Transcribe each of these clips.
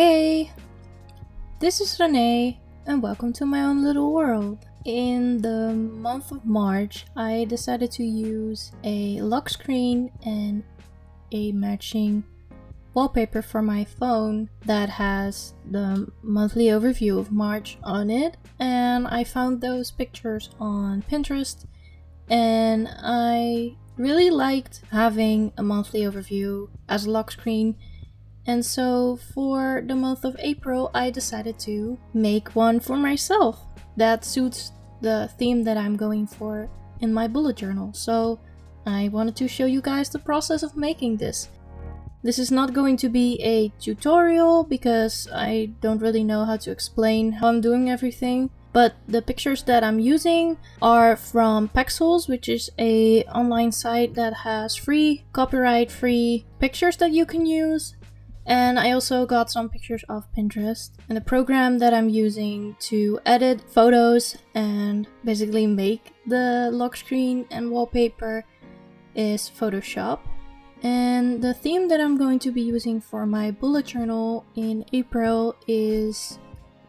Hey, this is Renee and welcome to my own little world. In the month of March, I decided to use a lock screen and a matching wallpaper for my phone that has the monthly overview of March on it, and I found those pictures on Pinterest and I really liked having a monthly overview as a lock screen. And so for the month of April, I decided to make one for myself that suits the theme that I'm going for in my bullet journal. So I wanted to show you guys the process of making this. This is not going to be a tutorial because I don't really know how to explain how I'm doing everything. But the pictures that I'm using are from Pexels, which is an online site that has free, copyright-free pictures that you can use. And I also got some pictures off Pinterest. And the program that I'm using to edit photos and basically make the lock screen and wallpaper is Photoshop. And the theme that I'm going to be using for my bullet journal in April is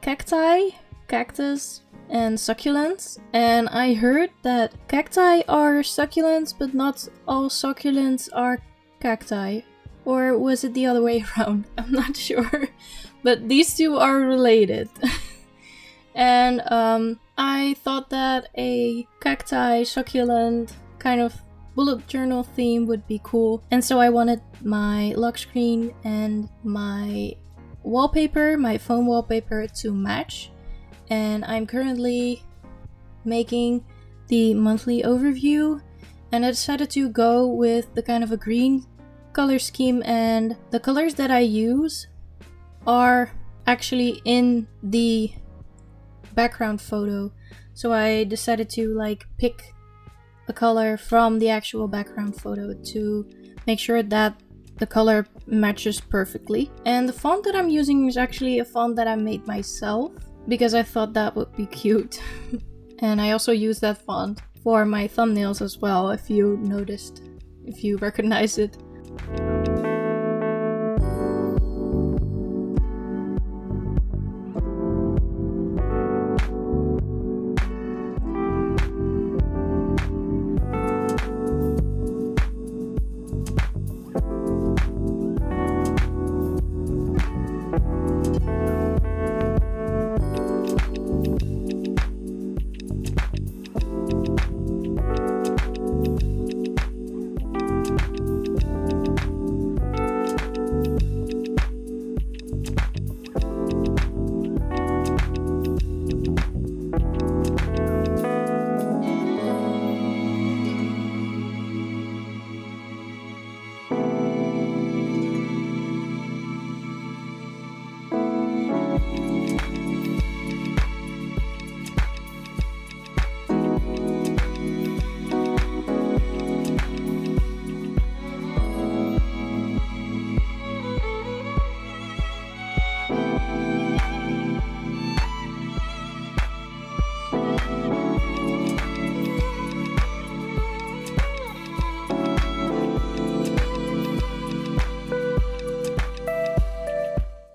cacti, cactus, and succulents. And I heard that cacti are succulents, but not all succulents are cacti. Or was it the other way around? I'm not sure. But these two are related. And I thought that a cacti succulent kind of bullet journal theme would be cool. And so I wanted my lock screen and my wallpaper, my phone wallpaper, to match. And I'm currently making the monthly overview. And I decided to go with the kind of a green color scheme, and the colors that I use are actually in the background photo. So I decided to pick a color from the actual background photo to make sure that the color matches perfectly. And the font that I'm using is actually a font that I made myself because I thought that would be cute. And I also use that font for my thumbnails as well, if you noticed, if you recognize it.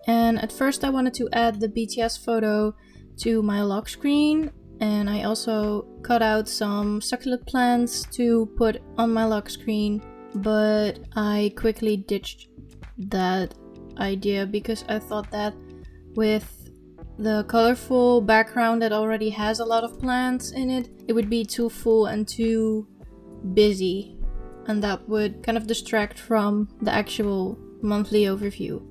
And at first I wanted to add the BTS photo to my lock screen, and I also cut out some succulent plants to put on my lock screen, but I quickly ditched that idea because I thought that with the colorful background that already has a lot of plants in it, it would be too full and too busy, and that would kind of distract from the actual monthly overview.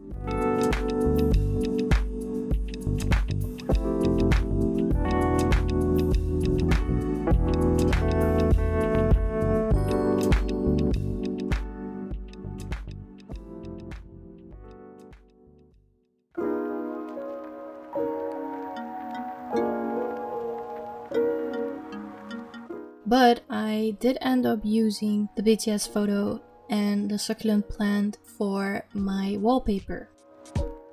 But I did end up using the BTS photo and the succulent plant for my wallpaper.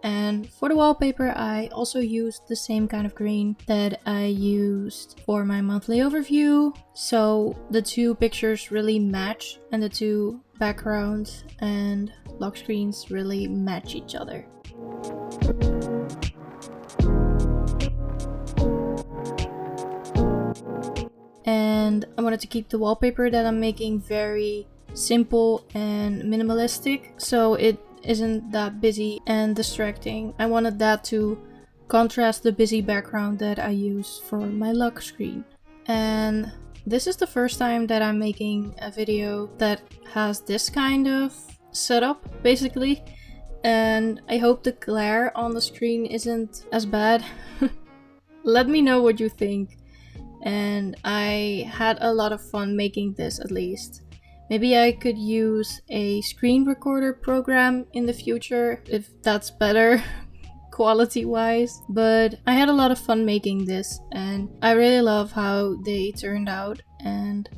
And for the wallpaper, I also used the same kind of green that I used for my monthly overview. So the two pictures really match, and the two backgrounds and lock screens really match each other. wanted to keep the wallpaper that I'm making very simple and minimalistic, so it isn't that busy and distracting. I wanted that to contrast the busy background that I use for my lock screen. And this is the first time that I'm making a video that has this kind of setup, basically. And I hope the glare on the screen isn't as bad. Let me know what you think. And I had a lot of fun making this, at least. Maybe I could use a screen recorder program in the future, if that's better quality wise. But I had a lot of fun making this, and I really love how they turned out. And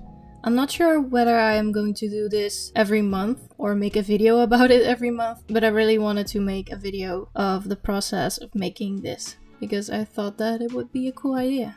I'm not sure whether I am going to do this every month or make a video about it every month, but I really wanted to make a video of the process of making this because I thought that it would be a cool idea.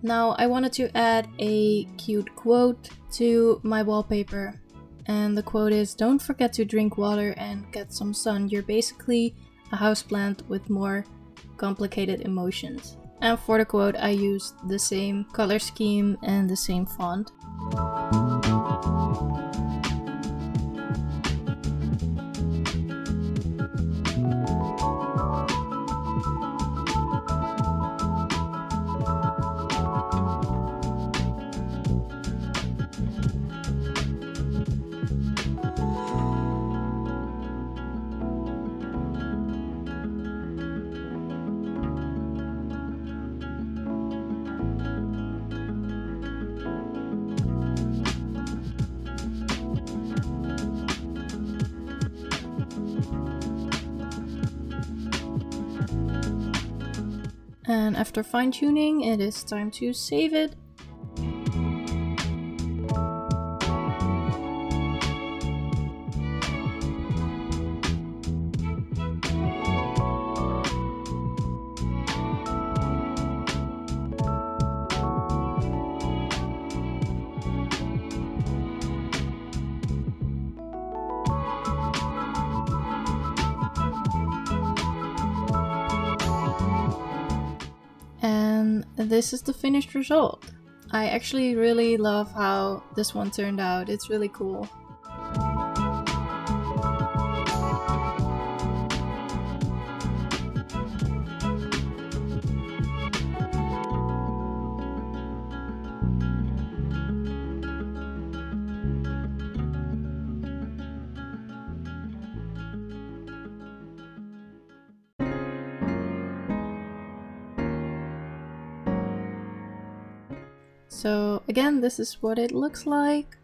Now I wanted to add a cute quote to my wallpaper, and the quote is, "Don't forget to drink water and get some sun. You're basically a houseplant with more complicated emotions." And for the quote I used the same color scheme and the same font. And after fine-tuning, it is time to save it. And this is the finished result. I actually really love how this one turned out. It's really cool. So again, this is what it looks like.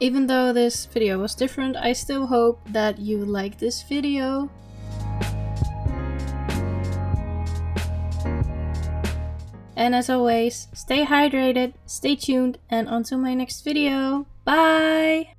Even though this video was different, I still hope that you like this video. And as always, stay hydrated, stay tuned, and until my next video, bye!